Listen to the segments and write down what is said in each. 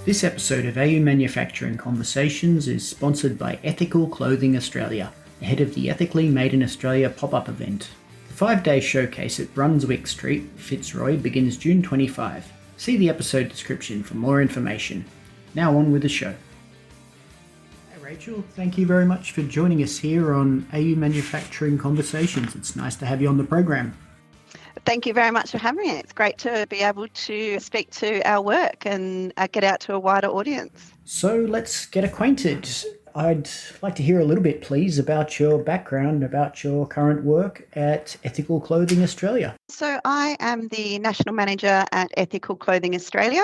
This episode of AU Manufacturing Conversations is sponsored by Ethical Clothing Australia, ahead of the Ethically Made in Australia pop-up event. The 5-day showcase at Brunswick Street, Fitzroy, begins June 25. See the episode description for more information. Now on with the show. Hey Rachel, thank you very much for joining us here on AU Manufacturing Conversations. It's nice to have you on the program. Thank you very much for having me. It's great to be able to speak to our work and get out to a wider audience. So let's get acquainted. I'd like to hear a little bit, please, about your background, about your current work at Ethical Clothing Australia. So I am the National Manager at Ethical Clothing Australia.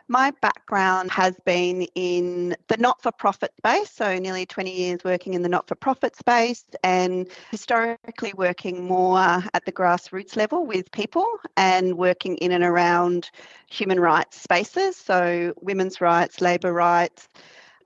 My background has been in the not-for-profit space, so nearly 20 years working in the not-for-profit space and historically working more at the grassroots level with people and working in and around human rights spaces, so women's rights, labour rights,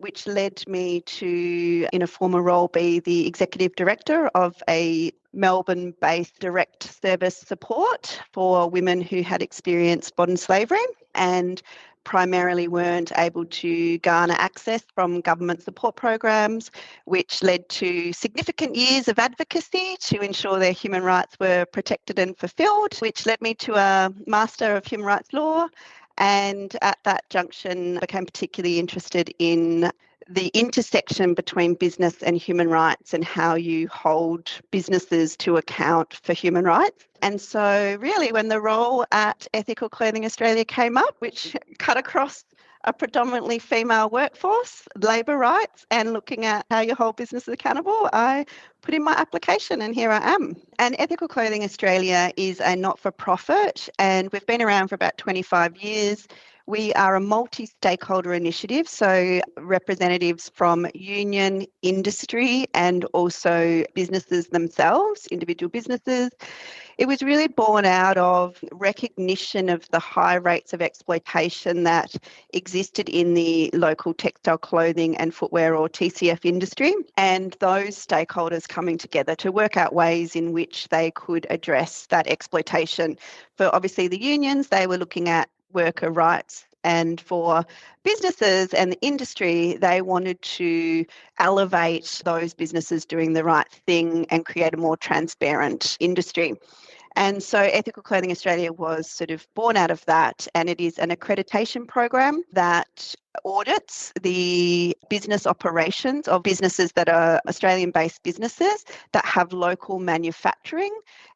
which led me to, in a former role, be the Executive Director of a Melbourne-based direct service support for women who had experienced modern slavery and primarily weren't able to garner access from government support programs, which led to significant years of advocacy to ensure their human rights were protected and fulfilled, which led me to a Master of Human Rights Law. And at that junction, I became particularly interested in the intersection between business and human rights and how you hold businesses to account for human rights. And so really when the role at Ethical Clothing Australia came up, which cut across a predominantly female workforce, labour rights, and looking at how you hold businesses accountable, I put in my application and here I am. And Ethical Clothing Australia is a not-for-profit and we've been around for about 25 years. We are a multi-stakeholder initiative, so representatives from union, industry, and also businesses themselves, individual businesses. It was really born out of recognition of the high rates of exploitation that existed in the local textile clothing and footwear or TCF industry, and those stakeholders coming together to work out ways in which they could address that exploitation. For obviously the unions, they were looking at worker rights, and for businesses and the industry, they wanted to elevate those businesses doing the right thing and create a more transparent industry. And so Ethical Clothing Australia was sort of born out of that, and it is an accreditation program that audits the business operations of businesses that are Australian-based businesses that have local manufacturing,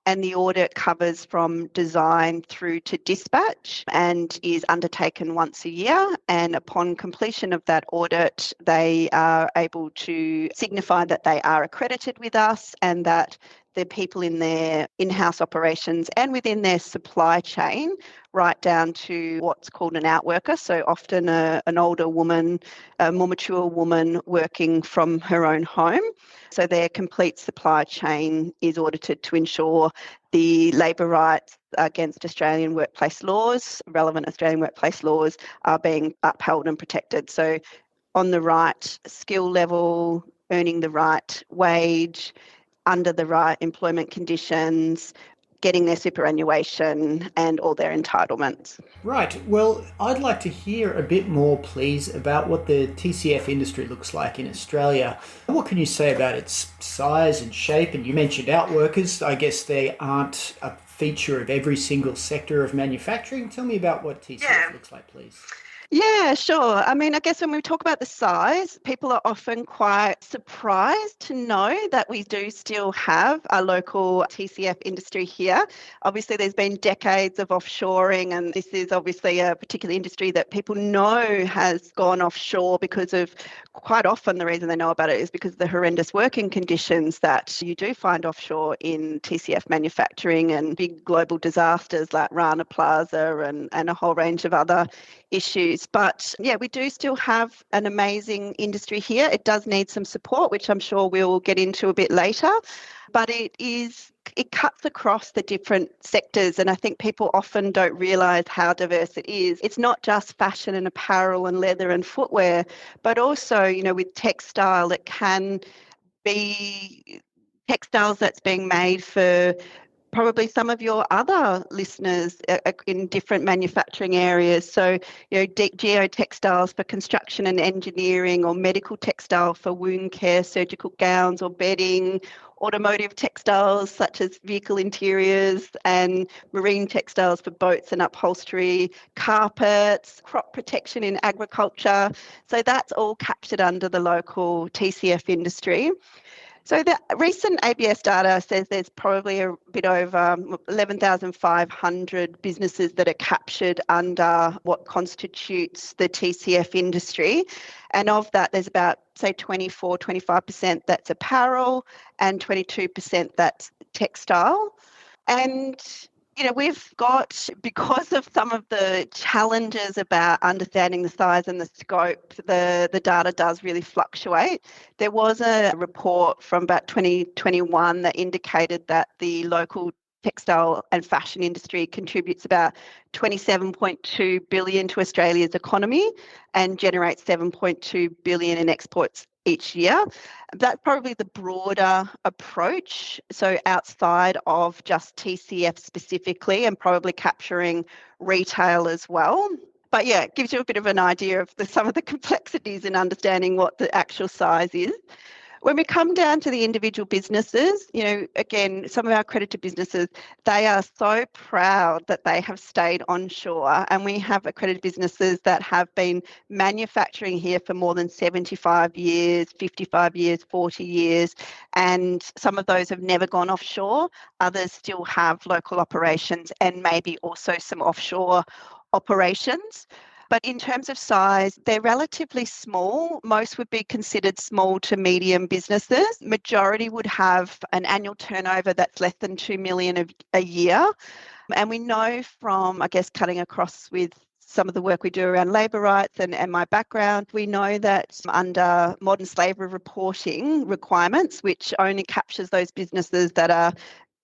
and the audit covers from design through to dispatch and is undertaken once a year. And upon completion of that audit, they are able to signify that they are accredited with us and that the people in their in-house operations and within their supply chain, right down to what's called an outworker, so often an older woman, a more mature woman working from her own home. So their complete supply chain is audited to ensure the labour rights against Australian workplace laws, relevant Australian workplace laws, are being upheld and protected. So on the right skill level, earning the right wage, under the right employment conditions, getting their superannuation and all their entitlements. Right. Well, I'd like to hear a bit more, please, about what the TCF industry looks like in Australia. What can you say about its size and shape? And you mentioned outworkers. I guess they aren't a feature of every single sector of manufacturing. Tell me about what TCF looks like, please. Yeah, sure. I mean, I guess when we talk about the size, people are often quite surprised to know that we do still have a local TCF industry here. Obviously, there's been decades of offshoring, and this is obviously a particular industry that people know has gone offshore because of, quite often the reason they know about it is because of the horrendous working conditions that you do find offshore in TCF manufacturing and big global disasters like Rana Plaza and a whole range of other issues. But yeah, we do still have an amazing industry here. It does need some support, which I'm sure we'll get into a bit later, but it cuts across the different sectors, and I think people often don't realise how diverse it is. It's not just fashion and apparel and leather and footwear, but also, with textile, it can be textiles that's being made for probably some of your other listeners in different manufacturing areas. So, geotextiles for construction and engineering, or medical textile for wound care, surgical gowns or bedding, automotive textiles such as vehicle interiors, and marine textiles for boats and upholstery, carpets, crop protection in agriculture. So that's all captured under the local TCF industry. So the recent ABS data says there's probably a bit over 11,500 businesses that are captured under what constitutes the TCF industry. And of that, there's about, say, 25% that's apparel and 22% that's textile. And we've got, because of some of the challenges about understanding the size and the scope, the data does really fluctuate. There was a report from about 2021 that indicated that the local textile and fashion industry contributes about 27.2 billion to Australia's economy and generates 7.2 billion in exports each year. That's probably the broader approach, so outside of just TCF specifically, and probably capturing retail as well. But yeah, it gives you a bit of an idea of some of the complexities in understanding what the actual size is. When we come down to the individual businesses, again, some of our accredited businesses, they are so proud that they have stayed onshore, and we have accredited businesses that have been manufacturing here for more than 75 years, 55 years, 40 years, and some of those have never gone offshore. Others still have local operations and maybe also some offshore operations. But in terms of size, they're relatively small. Most would be considered small to medium businesses. Majority would have an annual turnover that's less than 2 million a year. And we know from, cutting across with some of the work we do around labour rights and my background, we know that under modern slavery reporting requirements, which only captures those businesses that are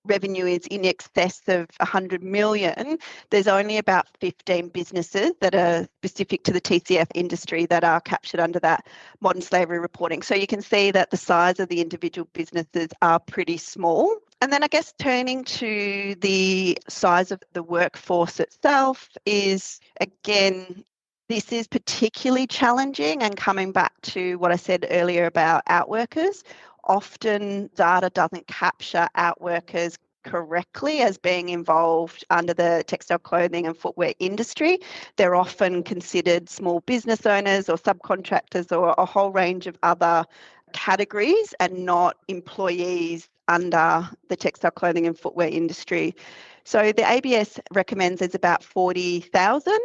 revenue is in excess of 100 million, there's only about 15 businesses that are specific to the TCF industry that are captured under that modern slavery reporting. So you can see that the size of the individual businesses are pretty small. And then turning to the size of the workforce itself is, again, this is particularly challenging, and coming back to what I said earlier about outworkers, often data doesn't capture outworkers correctly as being involved under the textile, clothing and footwear industry. They're often considered small business owners or subcontractors or a whole range of other categories, and not employees under the textile, clothing and footwear industry. So the ABS recommends there's about 40,000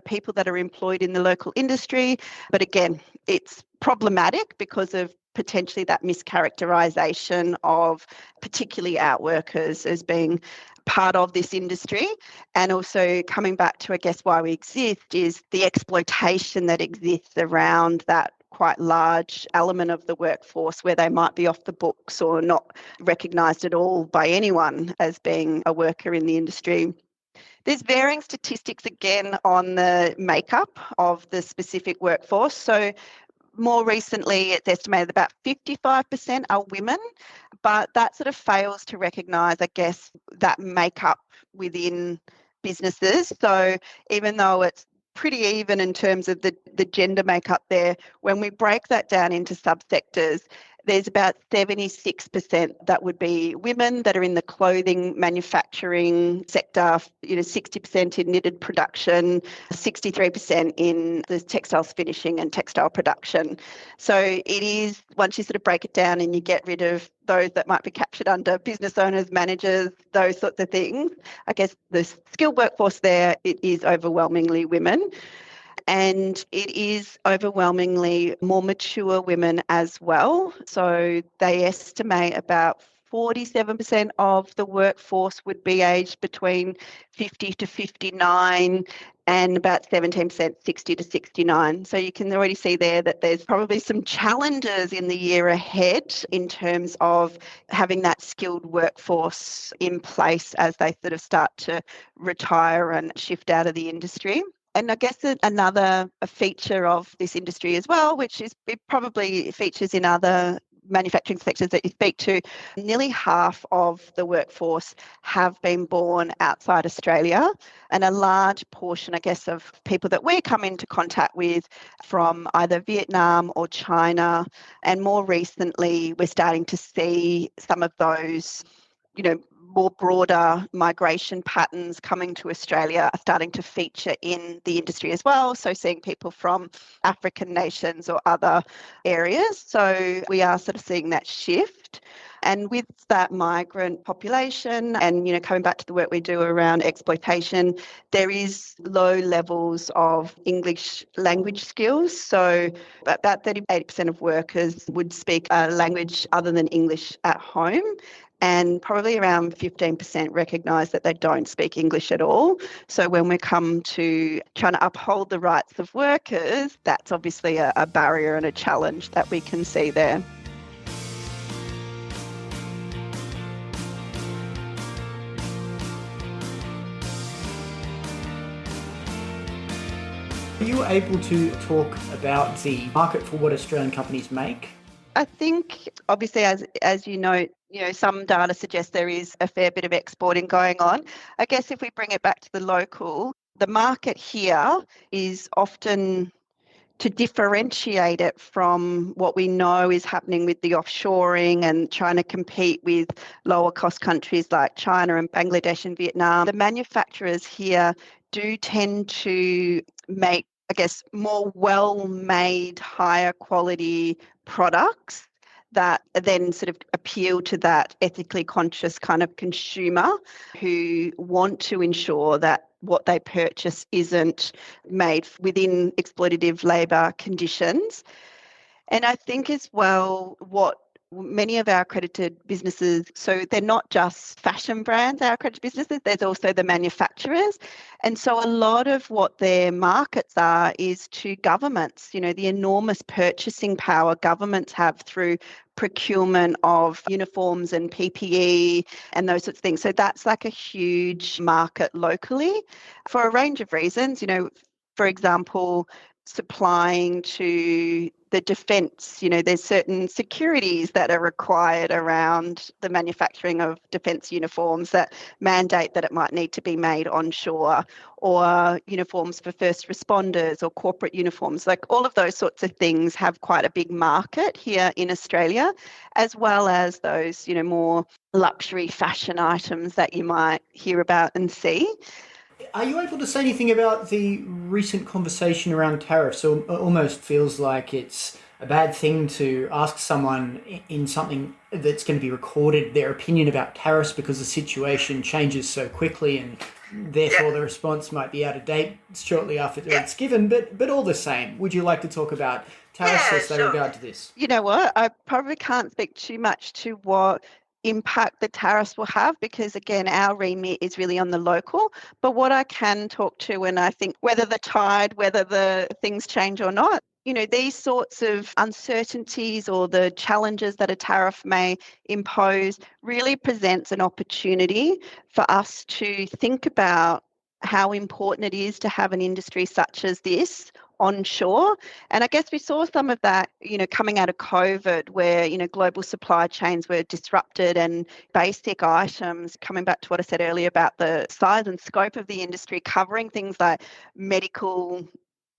people that are employed in the local industry. But again, it's problematic because of potentially that mischaracterisation of particularly outworkers as being part of this industry. And also coming back to, why we exist is the exploitation that exists around that quite large element of the workforce where they might be off the books or not recognised at all by anyone as being a worker in the industry. There's varying statistics again on the makeup of the specific workforce. So more recently, it's estimated about 55% are women, but that sort of fails to recognise, that makeup within businesses. So even though it's pretty even in terms of the gender makeup there, when we break that down into subsectors, there's about 76% that would be women that are in the clothing manufacturing sector, 60% in knitted production, 63% in the textiles finishing and textile production. So it is, once you sort of break it down and you get rid of those that might be captured under business owners, managers, those sorts of things, the skilled workforce there, it is overwhelmingly women. And it is overwhelmingly more mature women as well. So they estimate about 47% of the workforce would be aged between 50 to 59, and about 17% 60 to 69. So you can already see there that there's probably some challenges in the year ahead in terms of having that skilled workforce in place as they sort of start to retire and shift out of the industry. And another feature of this industry as well, which is it probably features in other manufacturing sectors that you speak to, nearly half of the workforce have been born outside Australia, and a large portion, I guess, of people that we come into contact with from either Vietnam or China. And more recently, we're starting to see some of those, more broader migration patterns coming to Australia are starting to feature in the industry as well. So seeing people from African nations or other areas. So we are sort of seeing that shift. And with that migrant population and, coming back to the work we do around exploitation, there is low levels of English language skills. So about 80% of workers would speak a language other than English at home. And probably around 15% recognise that they don't speak English at all. So when we come to trying to uphold the rights of workers, that's obviously a barrier and a challenge that we can see there. Are you able to talk about the market for what Australian companies make? I think, obviously, as you know, some data suggests there is a fair bit of exporting going on. I guess if we bring it back to the local, the market here is often to differentiate it from what we know is happening with the offshoring and trying to compete with lower cost countries like China and Bangladesh and Vietnam. The manufacturers here do tend to make, I guess, more well-made, higher quality products that then sort of appeal to that ethically conscious kind of consumer who want to ensure that what they purchase isn't made within exploitative labour conditions. And I think as well, what many of our accredited businesses, so they're not just fashion brands, our accredited businesses, there's also the manufacturers. And so a lot of what their markets are is to governments, the enormous purchasing power governments have through procurement of uniforms and PPE and those sorts of things. So that's like a huge market locally for a range of reasons, for example, supplying to the defence, there's certain securities that are required around the manufacturing of defence uniforms that mandate that it might need to be made onshore, or uniforms for first responders or corporate uniforms. Like all of those sorts of things have quite a big market here in Australia, as well as those, more luxury fashion items that you might hear about and see. Are you able to say anything about the recent conversation around tariffs? It almost feels like it's a bad thing to ask someone in something that's going to be recorded their opinion about tariffs because the situation changes so quickly and therefore the response might be out of date shortly after it's given. But all the same, would you like to talk about tariffs as they regard to this? You know what? I probably can't speak too much to what impact the tariffs will have because, again, our remit is really on the local. But what I can talk to, and I think whether the things change or not, these sorts of uncertainties or the challenges that a tariff may impose really presents an opportunity for us to think about how important it is to have an industry such as this onshore. And I guess we saw some of that, coming out of COVID where, global supply chains were disrupted and basic items, coming back to what I said earlier about the size and scope of the industry, covering things like medical,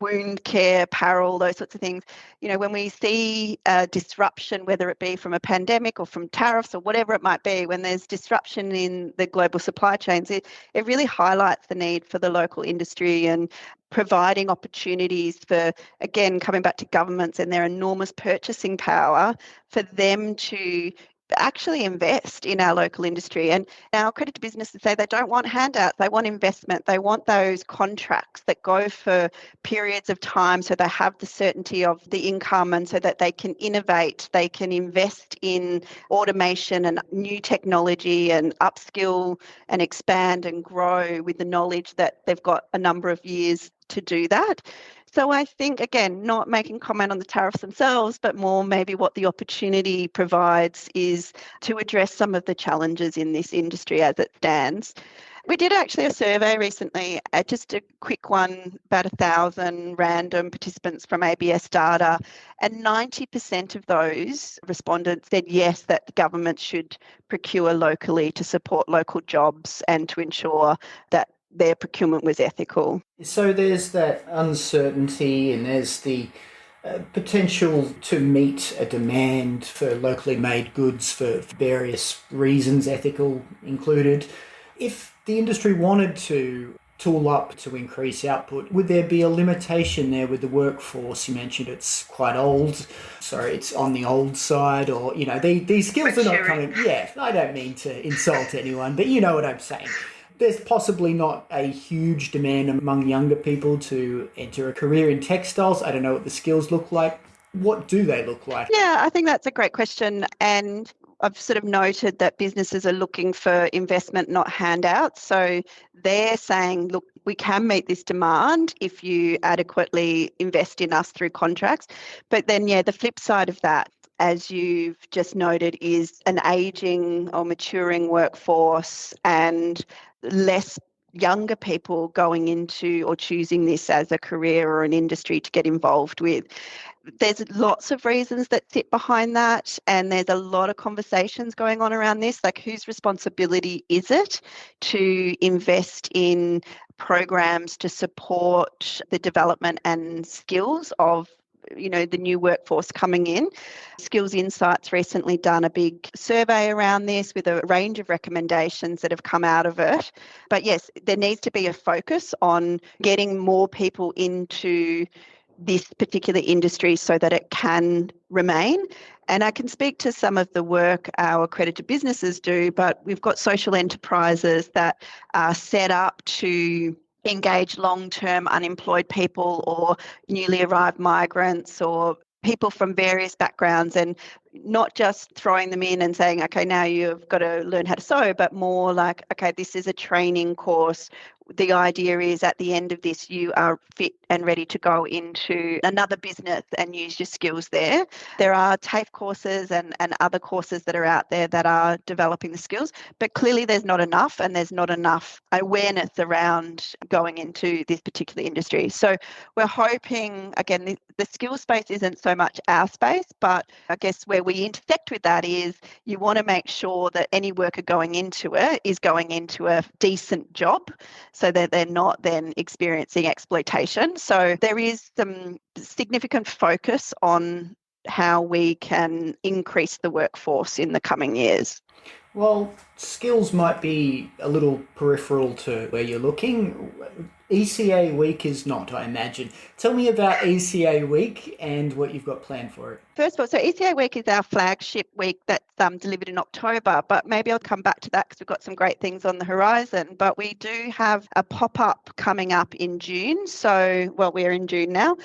wound care, apparel, those sorts of things. When we see disruption, whether it be from a pandemic or from tariffs or whatever it might be, when there's disruption in the global supply chains, it really highlights the need for the local industry and providing opportunities for, again, coming back to governments and their enormous purchasing power, for them to actually invest in our local industry. And our accredited businesses say they don't want handouts, they want investment, they want those contracts that go for periods of time so they have the certainty of the income and so that they can innovate, they can invest in automation and new technology and upskill and expand and grow with the knowledge that they've got a number of years to do that. So I think, again, not making comment on the tariffs themselves, but more maybe what the opportunity provides is to address some of the challenges in this industry as it stands. We did actually a survey recently, just a quick one, about 1,000 random participants from ABS data, and 90% of those respondents said yes, that the government should procure locally to support local jobs and to ensure that their procurement was ethical. So there's that uncertainty and there's the potential to meet a demand for locally made goods for various reasons, ethical included. If the industry wanted to tool up to increase output, would there be a limitation there with the workforce? You mentioned it's quite old, sorry, it's on the old side, or, these skills are not coming. Yeah, I don't mean to insult anyone, but you know what I'm saying. There's possibly not a huge demand among younger people to enter a career in textiles. I don't know what the skills look like. What do they look like? Yeah, I think that's a great question. And I've sort of noted that businesses are looking for investment, not handouts. So they're saying, look, we can meet this demand if you adequately invest in us through contracts. But then, the flip side of that, as you've just noted, is an aging or maturing workforce and less younger people going into or choosing this as a career or an industry to get involved with. There's lots of reasons that sit behind that, and there's a lot of conversations going on around this, like whose responsibility is it to invest in programs to support the development and skills of the new workforce coming in. Skills Insights recently done a big survey around this with a range of recommendations that have come out of it. But yes, there needs to be a focus on getting more people into this particular industry so that it can remain. And I can speak to some of the work our accredited businesses do, but we've got social enterprises that are set up to engage long-term unemployed people or newly arrived migrants or people from various backgrounds, and not just throwing them in and saying, okay, now you've got to learn how to sew, but more like, okay, this is a training course. The idea is at the end of this, you are fit and ready to go into another business and use your skills there. There are TAFE courses and other courses that are out there that are developing the skills, but clearly there's not enough, and there's not enough awareness around going into this particular industry. So we're hoping, again, the skills space isn't so much our space, but I guess where we intersect with that is you want to make sure that any worker going into it is going into a decent job, so that they're not then experiencing exploitation. So there is some significant focus on how we can increase the workforce in the coming years. Well, skills might be a little peripheral to where you're looking. ECA Week is not, I imagine. Tell me about ECA Week and what you've got planned for it. First of all, so ECA Week is our flagship week that's delivered in October, but maybe I'll come back to that because we've got some great things on the horizon. But we do have a pop-up coming up in June. So, well, we're in June now.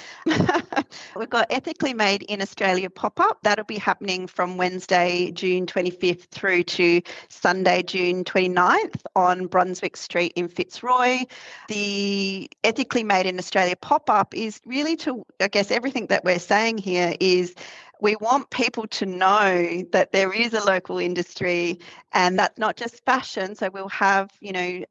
We've got Ethically Made in Australia pop-up. That'll be happening from Wednesday, June 25th through to Sunday, June 29th on Brunswick Street in Fitzroy. The Ethically Made in Australia pop-up is really to, I guess, everything that we're saying here is we want people to know that there is a local industry, and that's not just fashion. So we'll have,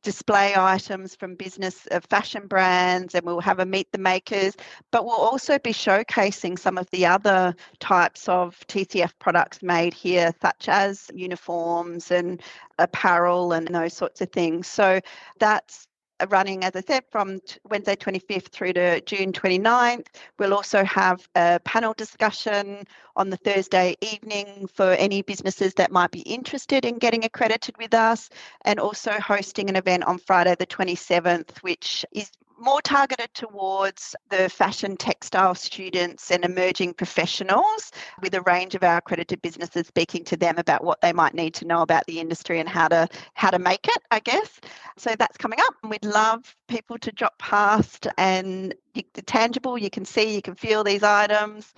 display items from business fashion brands, and we'll have a Meet the Makers, but we'll also be showcasing some of the other types of TCF products made here, such as uniforms and apparel and those sorts of things. So that's running, as I said, from Wednesday 25th through to June 29th. We'll also have a panel discussion on the Thursday evening for any businesses that might be interested in getting accredited with us, and also hosting an event on Friday the 27th, which is more targeted towards the fashion textile students and emerging professionals, with a range of our accredited businesses speaking to them about what they might need to know about the industry and how to make it, I guess. So that's coming up, and we'd love people to drop past, and the tangible, you can see, you can feel these items.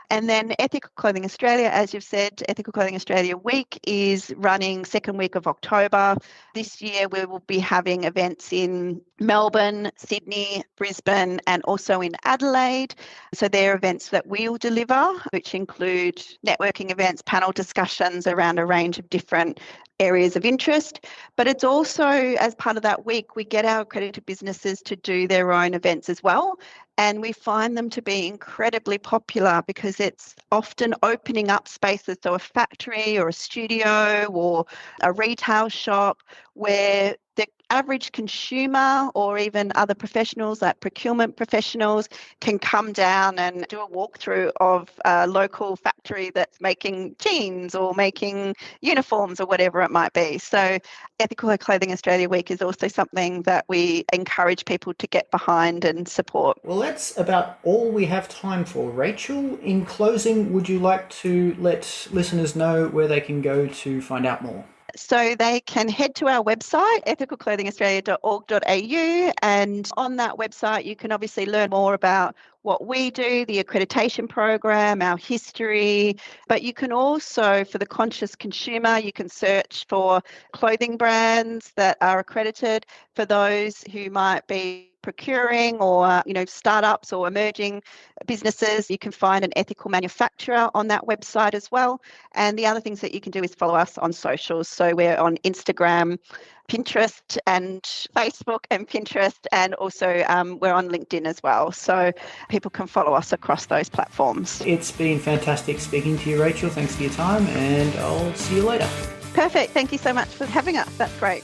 And then Ethical Clothing Australia, as you've said, Ethical Clothing Australia Week is running second week of October. This year we will be having events in Melbourne, Sydney, Brisbane, and also in Adelaide. So they're events that we'll deliver, which include networking events, panel discussions around a range of different areas of interest. But it's also, as part of that week, we get our accredited businesses to do their own events as well. And we find them to be incredibly popular because it's often opening up spaces, so a factory or a studio or a retail shop, where the average consumer or even other professionals like procurement professionals can come down and do a walkthrough of a local factory that's making jeans or making uniforms or whatever it might be. So Ethical Clothing Australia Week is also something that we encourage people to get behind and support. Well, that's about all we have time for. Rachel, in closing, would you like to let listeners know where they can go to find out more? So they can head to our website, ethicalclothingaustralia.org.au, and on that website you can obviously learn more about what we do, the accreditation program, our history, but you can also, for the conscious consumer, you can search for clothing brands that are accredited. For those who might be procuring or startups or emerging businesses, you can find an ethical manufacturer on that website as well. And the other things that you can do is follow us on socials. So we're on Instagram, Pinterest and Facebook and Pinterest, and also we're on LinkedIn as well. So people can follow us across those platforms. It's been fantastic speaking to you, Rachel. Thanks for your time, and I'll see you later. Perfect. Thank you so much for having us. That's great.